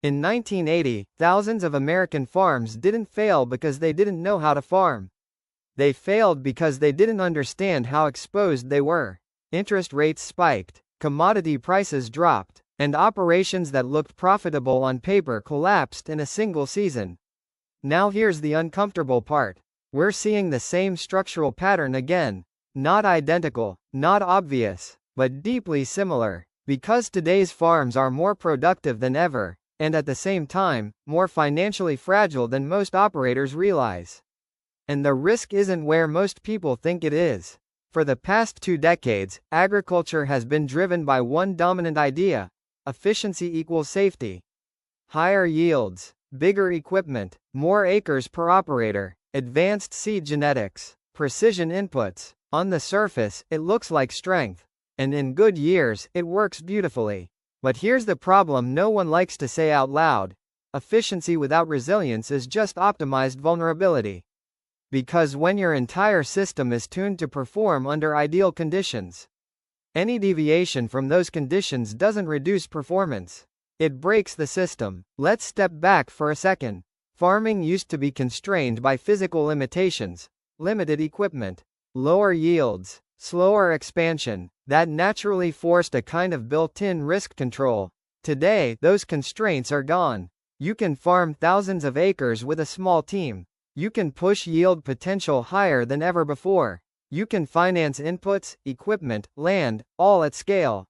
In 1980, thousands of American farms didn't fail because they didn't know how to farm. They failed because they didn't understand how exposed they were. Interest rates spiked, commodity prices dropped, and operations that looked profitable on paper collapsed in a single season. Now here's the uncomfortable part. We're seeing the same structural pattern again. Not identical, not obvious, but deeply similar. Because today's farms are more productive than ever, and at the same time, more financially fragile than most operators realize. And the risk isn't where most people think it is. For the past 2 decades, agriculture has been driven by one dominant idea: efficiency equals safety. Higher yields, bigger equipment, more acres per operator, advanced seed genetics, precision inputs. On the surface, it looks like strength. And in good years, it works beautifully. But here's the problem no one likes to say out loud: efficiency without resilience is just optimized vulnerability. Because when your entire system is tuned to perform under ideal conditions, any deviation from those conditions doesn't reduce performance. It breaks the system. Let's step back for a second. Farming used to be constrained by physical limitations, limited equipment, lower yields, slower expansion. That naturally forced a kind of built-in risk control. Today, those constraints are gone. You can farm thousands of acres with a small team. You can push yield potential higher than ever before. You can finance inputs, equipment, land, all at scale.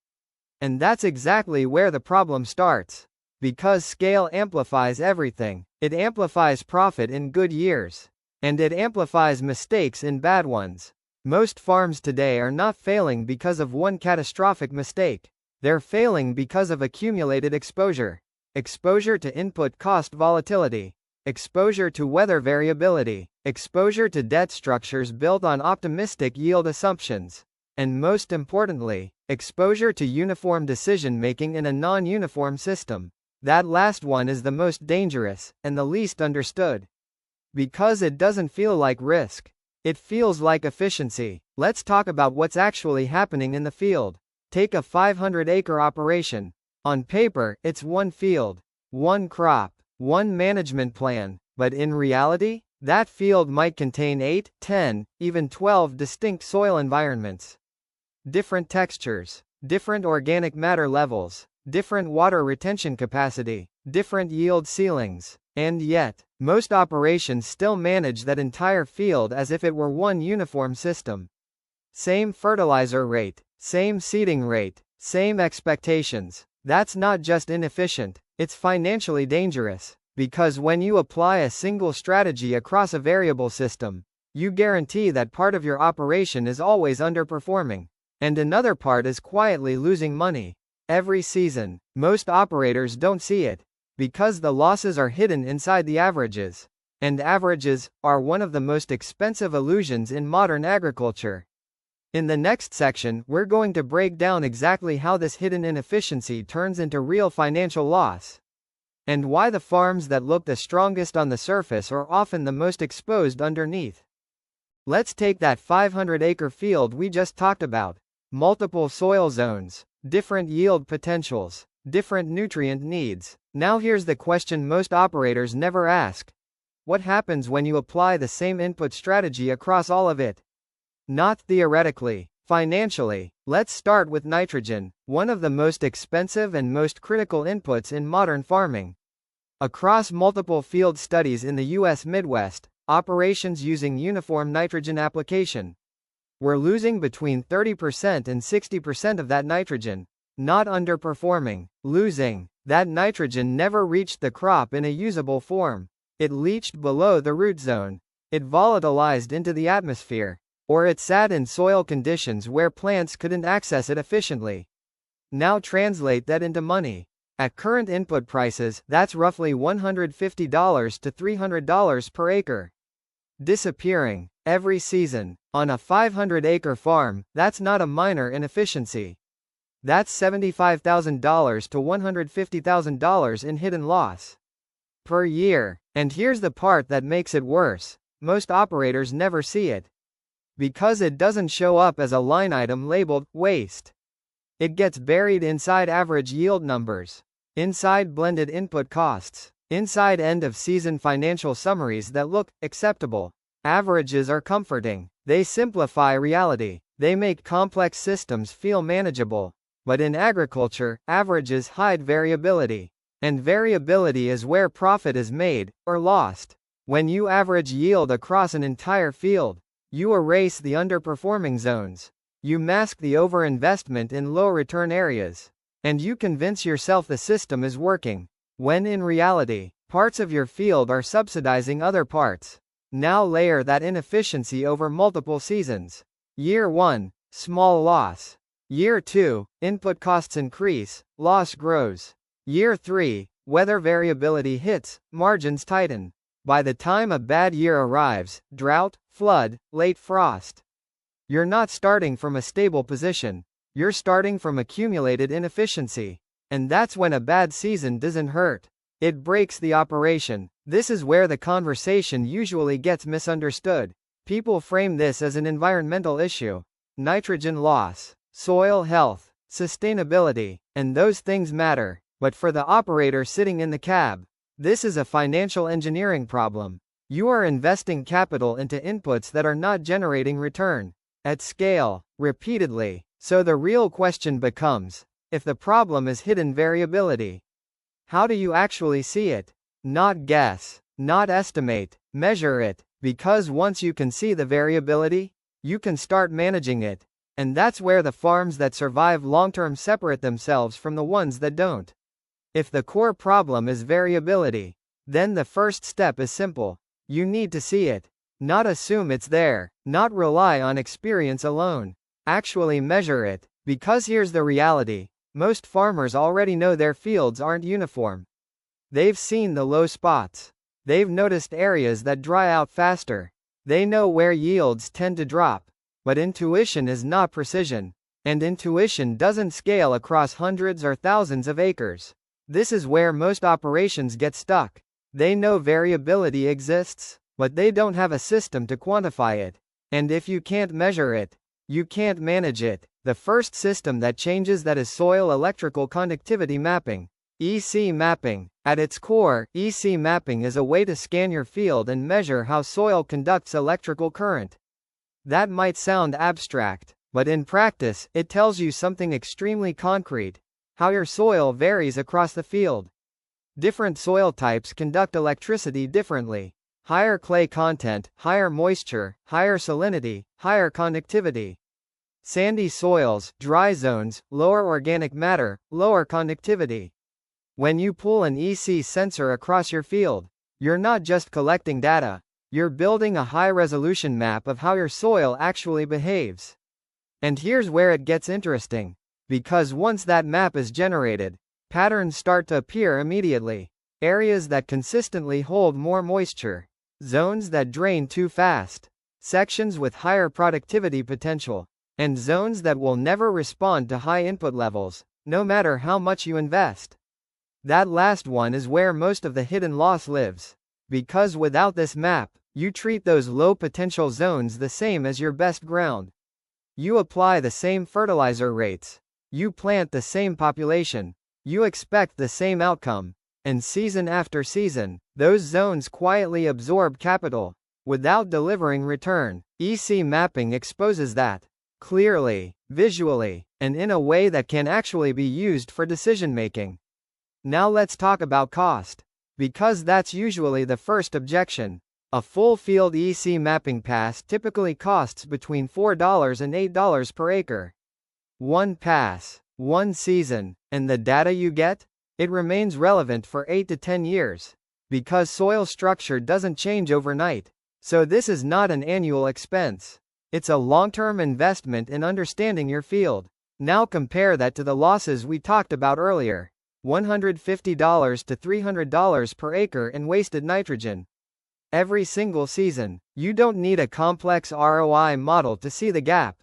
And that's exactly where the problem starts. Because scale amplifies everything. It amplifies profit in good years. And it amplifies mistakes in bad ones. Most farms today are not failing because of one catastrophic mistake. They're failing because of accumulated exposure. Exposure to input cost volatility. Exposure to weather variability. Exposure to debt structures built on optimistic yield assumptions. And most importantly, exposure to uniform decision-making in a non-uniform system. That last one is the most dangerous, and the least understood. Because it doesn't feel like risk. It feels like efficiency. Let's talk about what's actually happening in the field. Take a 500-acre operation. On paper, it's one field, one crop, one management plan, but in reality, that field might contain 8, 10, even 12 distinct soil environments. Different textures, different organic matter levels, different water retention capacity, different yield ceilings. And yet, most operations still manage that entire field as if it were one uniform system. Same fertilizer rate, same seeding rate, same expectations. That's not just inefficient, it's financially dangerous. Because when you apply a single strategy across a variable system, you guarantee that part of your operation is always underperforming, and another part is quietly losing money. Every season, most operators don't see it. Because the losses are hidden inside the averages. And averages are one of the most expensive illusions in modern agriculture. In the next section, we're going to break down exactly how this hidden inefficiency turns into real financial loss. And why the farms that look the strongest on the surface are often the most exposed underneath. Let's take that 500-acre field we just talked about. Multiple soil zones, different yield potentials, different nutrient needs. Now here's the question most operators never ask. What happens when you apply the same input strategy across all of it? Not theoretically, financially. Let's start with nitrogen, one of the most expensive and most critical inputs in modern farming. Across multiple field studies in the U.S. Midwest, operations using uniform nitrogen application were losing between 30% and 60% of that nitrogen. Not underperforming, losing. That nitrogen never reached the crop in a usable form. It leached below the root zone. It volatilized into the atmosphere. Or it sat in soil conditions where plants couldn't access it efficiently. Now translate that into money. At current input prices, that's roughly $150 to $300 per acre. Disappearing every season. On a 500-acre farm, that's not a minor inefficiency. That's $75,000 to $150,000 in hidden loss per year. And here's the part that makes it worse. Most operators never see it. Because it doesn't show up as a line item labeled waste. It gets buried inside average yield numbers. Inside blended input costs. Inside end of season financial summaries that look acceptable. Averages are comforting. They simplify reality. They make complex systems feel manageable. But in agriculture, averages hide variability. And variability is where profit is made, or lost. When you average yield across an entire field, you erase the underperforming zones. You mask the overinvestment in low-return areas. And you convince yourself the system is working, when in reality, parts of your field are subsidizing other parts. Now layer that inefficiency over multiple seasons. Year 1, small loss. Year 2, input costs increase, loss grows. Year 3, weather variability hits, margins tighten. By the time a bad year arrives, drought, flood, late frost. You're not starting from a stable position. You're starting from accumulated inefficiency. And that's when a bad season doesn't hurt. It breaks the operation. This is where the conversation usually gets misunderstood. People frame this as an environmental issue. Nitrogen loss, soil health, sustainability, and those things matter. But for the operator sitting in the cab, this is a financial engineering problem. You are investing capital into inputs that are not generating return at scale, repeatedly. So the real question becomes, if the problem is hidden variability, how do you actually see it? Not guess, not estimate, measure it, because once you can see the variability, you can start managing it. And that's where the farms that survive long-term separate themselves from the ones that don't. If the core problem is variability, then the first step is simple. You need to see it. Not assume it's there, not rely on experience alone. Actually measure it, because here's the reality. Most farmers already know their fields aren't uniform. They've seen the low spots. They've noticed areas that dry out faster. They know where yields tend to drop. But intuition is not precision. And intuition doesn't scale across hundreds or thousands of acres. This is where most operations get stuck. They know variability exists, but they don't have a system to quantify it. And if you can't measure it, you can't manage it. The first system that changes that is soil electrical conductivity mapping. EC mapping. At its core, EC mapping is a way to scan your field and measure how soil conducts electrical current. That might sound abstract, but in practice, it tells you something extremely concrete. How your soil varies across the field. Different soil types conduct electricity differently. Higher clay content, higher moisture, higher salinity, higher conductivity. Sandy soils, dry zones, lower organic matter, lower conductivity. When you pull an EC sensor across your field, you're not just collecting data, you're building a high-resolution map of how your soil actually behaves. And here's where it gets interesting. Because once that map is generated, patterns start to appear immediately. Areas that consistently hold more moisture. Zones that drain too fast. Sections with higher productivity potential. And zones that will never respond to high input levels, no matter how much you invest. That last one is where most of the hidden loss lives. Because without this map, you treat those low potential zones the same as your best ground. You apply the same fertilizer rates. You plant the same population. You expect the same outcome. And season after season, those zones quietly absorb capital, without delivering return. EC mapping exposes that. Clearly, visually, and in a way that can actually be used for decision-making. Now let's talk about cost. Because that's usually the first objection. A full field EC mapping pass typically costs between $4 and $8 per acre. One pass, one season, and the data you get? It remains relevant for 8 to 10 years. Because soil structure doesn't change overnight. So this is not an annual expense. It's a long-term investment in understanding your field. Now compare that to the losses we talked about earlier. $150 to $300 per acre in wasted nitrogen. Every single season. You don't need a complex ROI model to see the gap.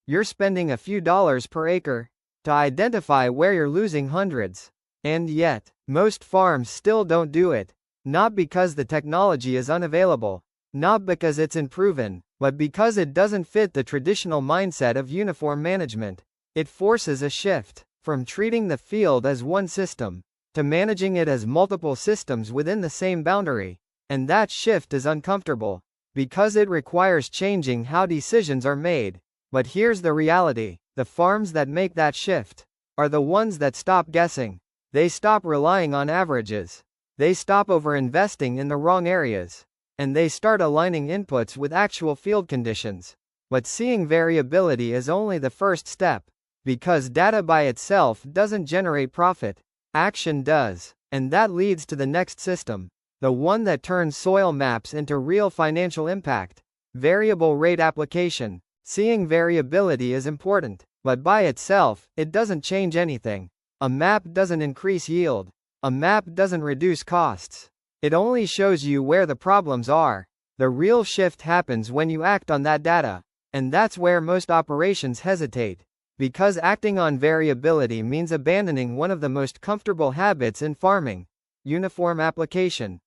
You're spending a few dollars per acre to identify where you're losing hundreds. And yet, most farms still don't do it. Not because the technology is unavailable. Not because it's unproven, but because it doesn't fit the traditional mindset of uniform management. It forces a shift from treating the field as one system to managing it as multiple systems within the same boundary. And that shift is uncomfortable, because it requires changing how decisions are made. But here's the reality: the farms that make that shift are the ones that stop guessing. They stop relying on averages. They stop over-investing in the wrong areas. And they start aligning inputs with actual field conditions. But seeing variability is only the first step, because data by itself doesn't generate profit. Action does. And that leads to the next system, the one that turns soil maps into real financial impact: variable rate application. Seeing variability is important, but by itself, it doesn't change anything. A map doesn't increase yield. A map doesn't reduce costs. It only shows you where the problems are. The real shift happens when you act on that data. And that's where most operations hesitate. Because acting on variability means abandoning one of the most comfortable habits in farming: uniform application.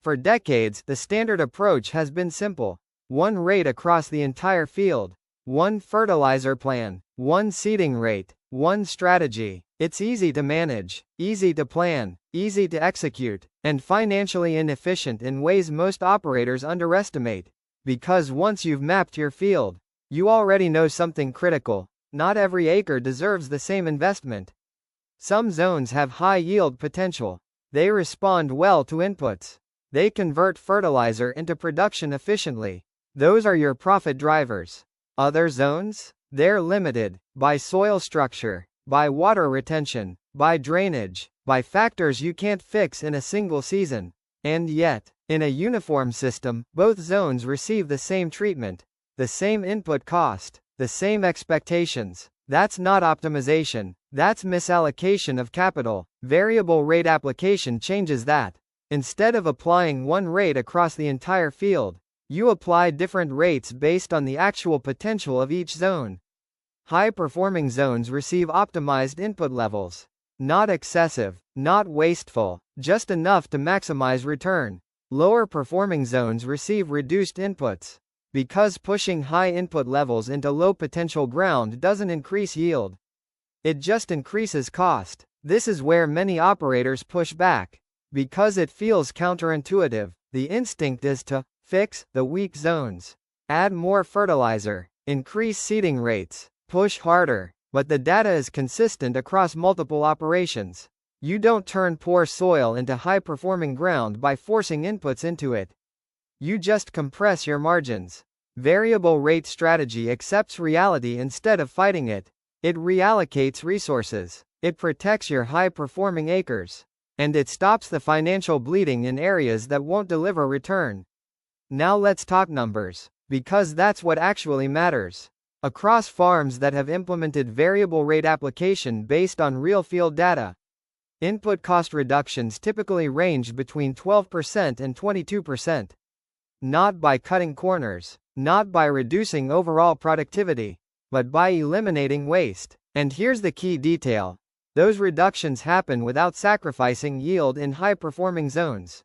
For decades, the standard approach has been simple: one rate across the entire field, one fertilizer plan, one seeding rate, one strategy. It's easy to manage, easy to plan, easy to execute, and financially inefficient in ways most operators underestimate. Because once you've mapped your field, you already know something critical: not every acre deserves the same investment. Some zones have high yield potential. They respond well to inputs. They convert fertilizer into production efficiently. Those are your profit drivers. Other zones? They're limited by soil structure, by water retention, by drainage, by factors you can't fix in a single season. And yet, in a uniform system, both zones receive the same treatment, the same input cost, the same expectations. That's not optimization, that's misallocation of capital. Variable rate application changes that. Instead of applying one rate across the entire field, you apply different rates based on the actual potential of each zone. High-performing zones receive optimized input levels. Not excessive, not wasteful, just enough to maximize return. Lower-performing zones receive reduced inputs. Because pushing high input levels into low-potential ground doesn't increase yield. It just increases cost. This is where many operators push back. Because it feels counterintuitive. The instinct is to fix the weak zones. Add more fertilizer. Increase seeding rates. Push harder. But the data is consistent across multiple operations. You don't turn poor soil into high-performing ground by forcing inputs into it. You just compress your margins. Variable rate strategy accepts reality instead of fighting it. It reallocates resources. It protects your high-performing acres. And it stops the financial bleeding in areas that won't deliver return. Now let's talk numbers, because that's what actually matters. Across farms that have implemented variable rate application based on real field data, input cost reductions typically range between 12% and 22%. Not by cutting corners, not by reducing overall productivity, but by eliminating waste. And here's the key detail: those reductions happen without sacrificing yield in high-performing zones.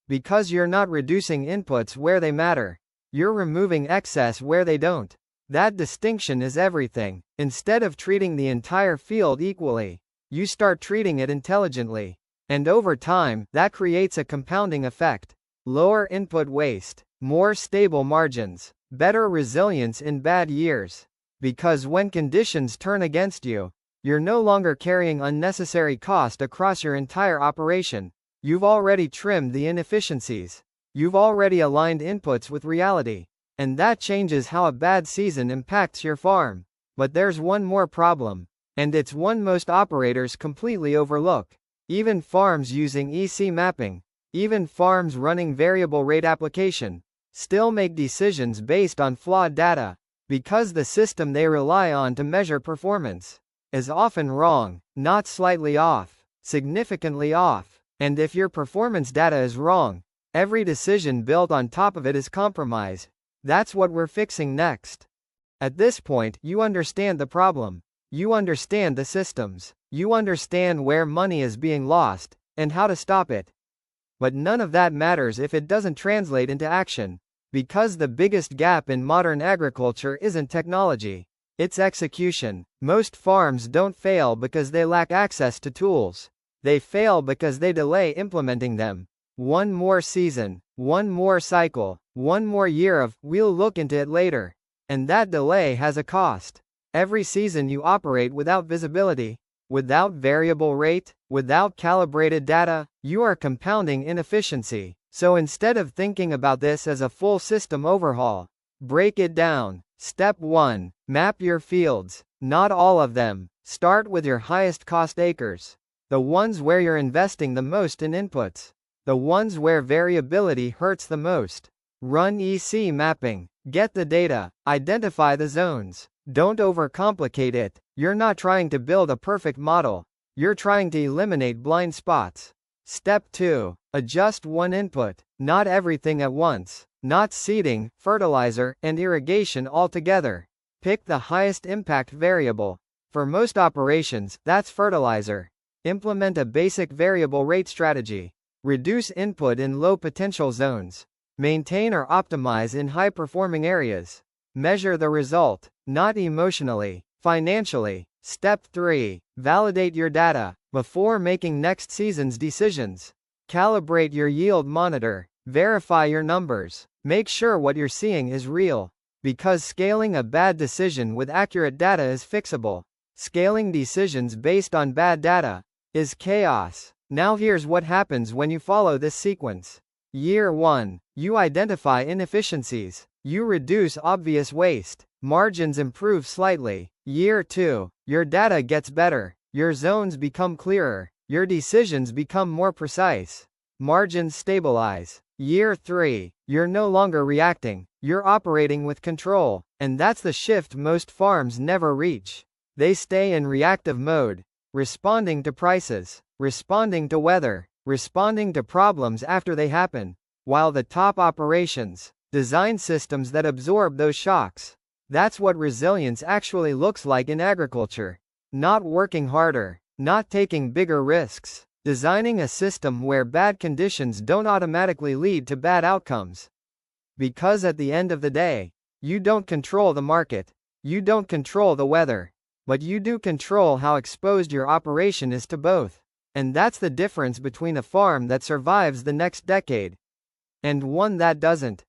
Because you're not reducing inputs where they matter, you're removing excess where they don't. That distinction is everything. Instead of treating the entire field equally, you start treating it intelligently. And over time, that creates a compounding effect. Lower input waste, more stable margins, better resilience in bad years. Because when conditions turn against you, you're no longer carrying unnecessary cost across your entire operation. You've already trimmed the inefficiencies. You've already aligned inputs with reality. And that changes how a bad season impacts your farm. But there's one more problem. And it's one most operators completely overlook. Even farms using EC mapping, even farms running variable rate application, still make decisions based on flawed data. Because the system they rely on to measure performance is often wrong, not slightly off, significantly off. And if your performance data is wrong, every decision built on top of it is compromised. That's what we're fixing next. At this point, you understand the problem. You understand the systems. You understand where money is being lost, and how to stop it. But none of that matters if it doesn't translate into action. Because the biggest gap in modern agriculture isn't technology, it's execution. Most farms don't fail because they lack access to tools. They fail because they delay implementing them. One more season, one more cycle, one more year of, we'll look into it later. And that delay has a cost. Every season you operate without visibility, without variable rate, without calibrated data, you are compounding inefficiency. So instead of thinking about this as a full system overhaul, break it down. Step 1. Map your fields. Not all of them. Start with your highest cost acres. The ones where you're investing the most in inputs. The ones where variability hurts the most. Run EC mapping. Get the data. Identify the zones. Don't overcomplicate it. You're not trying to build a perfect model. You're trying to eliminate blind spots. Step 2. Adjust one input. Not everything at once. Not seeding, fertilizer, and irrigation all together. Pick the highest impact variable. For most operations, that's fertilizer. Implement a basic variable rate strategy. Reduce input in low potential zones. Maintain or optimize in high performing areas. Measure the result, not emotionally, financially. Step 3. Validate your data. Before making next season's decisions, calibrate your yield monitor. Verify your numbers. Make sure what you're seeing is real. Because scaling a bad decision with accurate data is fixable. Scaling decisions based on bad data is chaos. Now here's what happens when you follow this sequence. Year 1. You identify inefficiencies. You reduce obvious waste. Margins improve slightly. Year 2. Your data gets better. Your zones become clearer. Your decisions become more precise. Margins stabilize. Year 3. You're no longer reacting. You're operating with control. And that's the shift most farms never reach. They stay in reactive mode. Responding to prices. Responding to weather. Responding to problems after they happen. While the top operations design systems that absorb those shocks. That's what resilience actually looks like in agriculture. Not working harder. Not taking bigger risks. Designing a system where bad conditions don't automatically lead to bad outcomes. Because at the end of the day, you don't control the market. You don't control the weather. But you do control how exposed your operation is to both. And that's the difference between a farm that survives the next decade and one that doesn't.